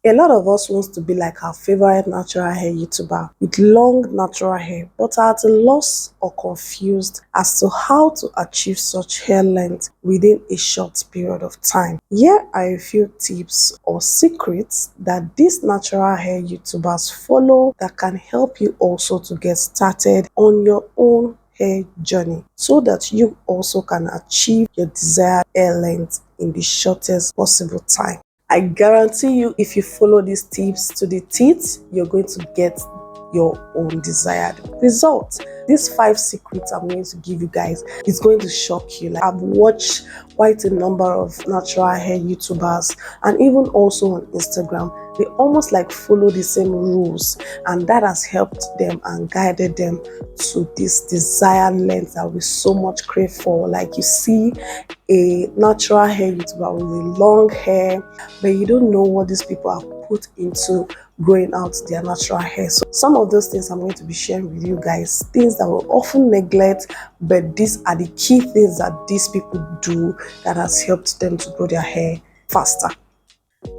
A lot of us wants to be like our favorite natural hair YouTuber with long natural hair, but are at a loss or confused as to how to achieve such hair length within a short period of time. Here are a few tips or secrets that these natural hair YouTubers follow that can help you also to get started on your own hair journey so that you also can achieve your desired hair length in the shortest possible time. I guarantee you, if you follow these tips to the teeth, you're going to get your own desired result. These 5 secrets I'm going to give you guys is going to shock you. Like, I've watched quite a number of natural hair YouTubers and even also on Instagram. They almost like follow the same rules, and that has helped them and guided them to this desired length that we so much crave for. Like, you see a natural hair YouTuber with a long hair, but you don't know what these people have put into growing out their natural hair. So some of those things I'm going to be sharing with you guys, things that we often neglect, but these are the key things that these people do that has helped them to grow their hair faster.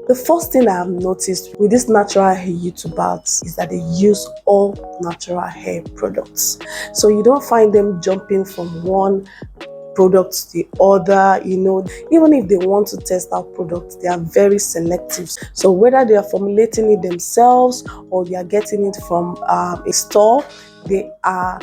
The first thing I have noticed with these natural hair YouTubers is that they use all natural hair products. So you don't find them jumping from one product to the other. Even if they want to test out products, they are very selective. So whether they are formulating it themselves or they are getting it from a store, they are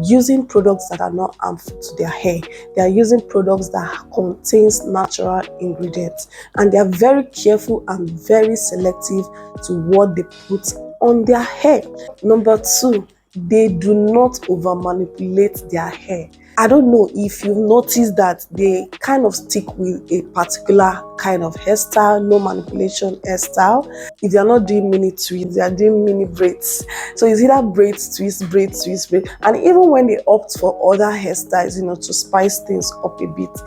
using products that are not harmful to their hair. They are using products that contains natural ingredients, and they are very careful and very selective to what they put on their hair. Number 2, they do not over manipulate their hair. I don't know if you've noticed that they kind of stick with a particular kind of hairstyle, no manipulation hairstyle. If they're not doing mini twists, they are doing mini braids. So it's either braids, twist, braids, twist, braid. And even when they opt for other hairstyles, to spice things up a bit,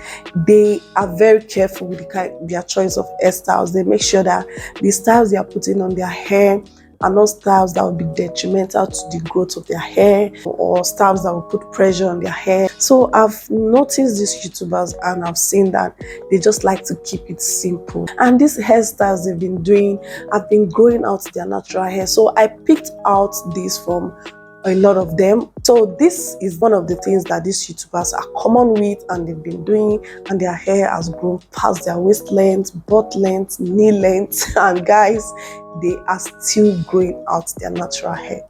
they are very careful with their choice of hairstyles. They make sure that the styles they are putting on their hair are not styles that will be detrimental to the growth of their hair or styles that will put pressure on their hair. So I've noticed these YouTubers and I've seen that they just like to keep it simple. And these hairstyles they've been doing have been growing out their natural hair. So I picked out this from a lot of them. So this is one of the things that these YouTubers are common with and they've been doing, and their hair has grown past their waist length, butt length, knee length, and guys, they are still growing out their natural hair.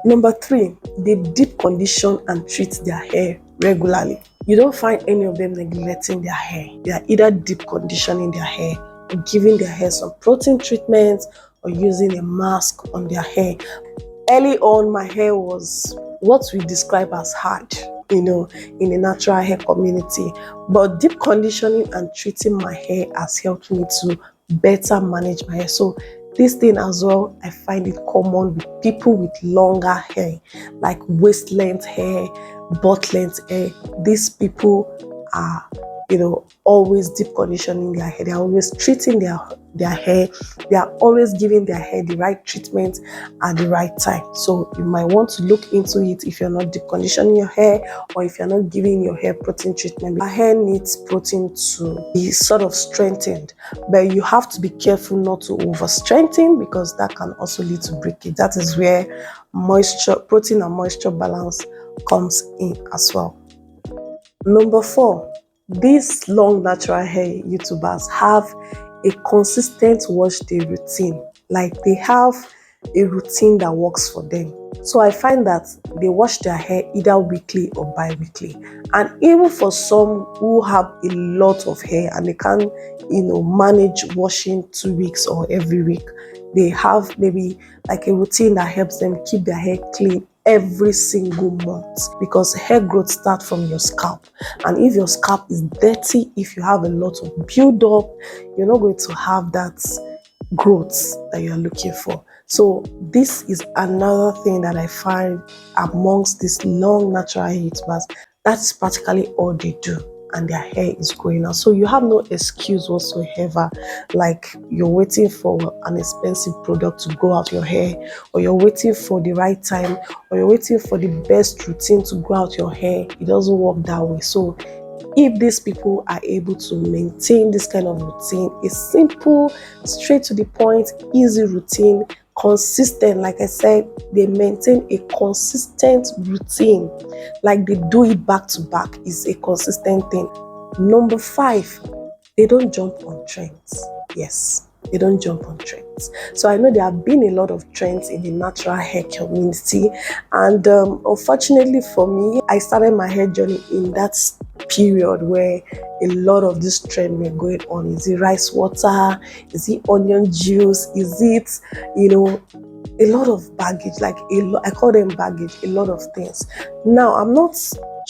Number 3, they deep condition and treat their hair regularly. You don't find any of them neglecting their hair. They are either deep conditioning their hair or giving their hair some protein treatments or using a mask on their hair. Early on, my hair was what we describe as hard, in the natural hair community. But deep conditioning and treating my hair has helped me to better manage my hair. So this thing as well, I find it common with people with longer hair, like waist length hair, butt length hair. These people are always deep conditioning their hair. They're always treating their hair. They are always giving their hair the right treatment at the right time. So you might want to look into it if you're not deep conditioning your hair or if you're not giving your hair protein treatment. Our hair needs protein to be sort of strengthened, but you have to be careful not to over strengthen because that can also lead to breakage. That is where protein and moisture balance comes in as well. Number 4, these long natural hair YouTubers have a consistent wash day routine. Like, they have a routine that works for them. So I find that they wash their hair either weekly or bi-weekly. And even for some who have a lot of hair and they can't manage washing 2 weeks or every week, they have maybe like a routine that helps them keep their hair clean every single month, because hair growth starts from your scalp, and if your scalp is dirty, if you have a lot of build-up, you're not going to have that growth that you're looking for. So this is another thing that I find amongst these long natural hair YouTubers. That's practically all they do, and their hair is growing out. So you have no excuse whatsoever, like you're waiting for an expensive product to grow out your hair, or you're waiting for the right time, or you're waiting for the best routine to grow out your hair. It doesn't work that way. So If these people are able to maintain this kind of routine, a simple, straight to the point, easy routine, consistent, like I said, they maintain a consistent routine, like they do it back to back, is a consistent thing. Number 5, they don't jump on trends. Yes, they don't jump on trends. So I know there have been a lot of trends in the natural hair community, and unfortunately for me, I started my hair journey in that period where a lot of this trend were going on. Is it rice water? Is it onion juice? Is it, a lot of baggage, like I call them baggage, a lot of things. Now, I'm not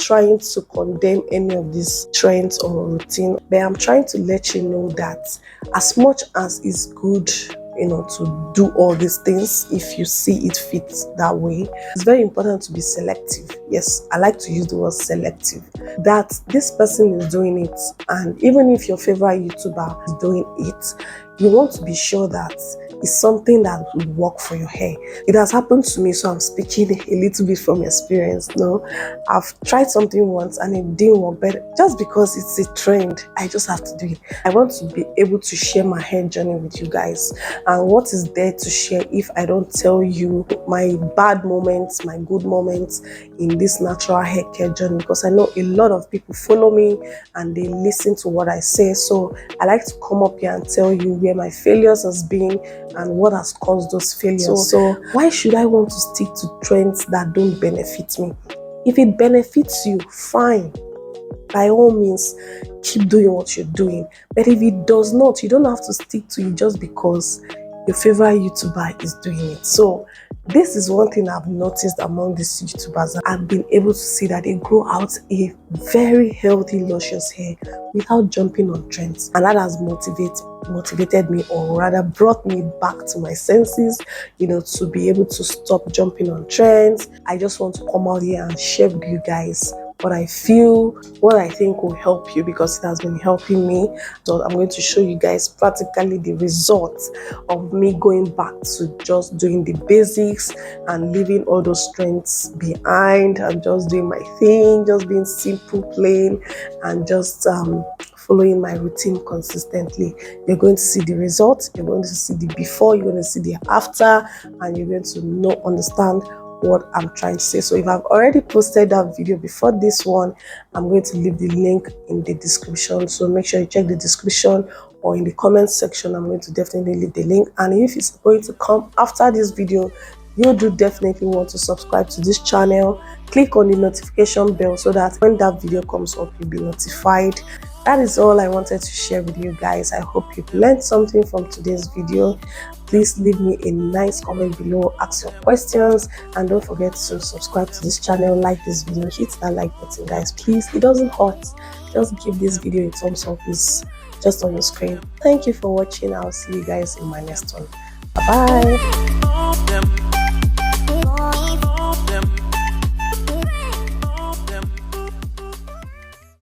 trying to condemn any of these trends or routine, but I'm trying to let you know that as much as it's good, to do all these things, if you see it fits that way, it's very important to be selective. Yes, I like to use the word selective. That this person is doing it, and even if your favorite YouTuber is doing it, you want to be sure that it's something that will work for your hair. It has happened to me, so I'm speaking a little bit from experience. No, I've tried something once and it didn't work, but just because it's a trend, I just have to do it. I want to be able to share my hair journey with you guys, and what is there to share if I don't tell you my bad moments, my good moments in this natural hair care journey, because I know a lot of people follow me and they listen to what I say. So I like to come up here and tell you where my failures has been and what has caused those failures. So why should I want to stick to trends that don't benefit me? If it benefits you, fine. By all means, keep doing what you're doing. But if it does not, you don't have to stick to it just because your favorite YouTuber is doing it. So this is one thing I've noticed among these YouTubers. I've been able to see that they grow out a very healthy, luscious hair without jumping on trends. And that has motivated me, or rather brought me back to my senses, to be able to stop jumping on trends. I just want to come out here and share with you guys what I feel, what I think will help you, because it has been helping me. So I'm going to show you guys practically the results of me going back to just doing the basics and leaving all those trends behind and just doing my thing, just being simple, plain, and just following my routine consistently. You're going to see the results, you're going to see the before, you're going to see the after, and you're going to understand what I'm trying to say. So if I've already posted that video before this one, I'm going to leave the link in the description. So make sure you check the description, or in the comment section, I'm going to definitely leave the link. And if it's going to come after this video, you do definitely want to subscribe to this channel. Click on the notification bell so that when that video comes up, you'll be notified. That is all I wanted to share with you guys. I hope you've learned something from today's video. Please leave me a nice comment below, ask your questions, and don't forget to subscribe to this channel, like this video, hit that like button, guys, please. It doesn't hurt. Just give this video a thumbs up. It's just on your screen. Thank you for watching. I'll see you guys in my next one. Bye bye.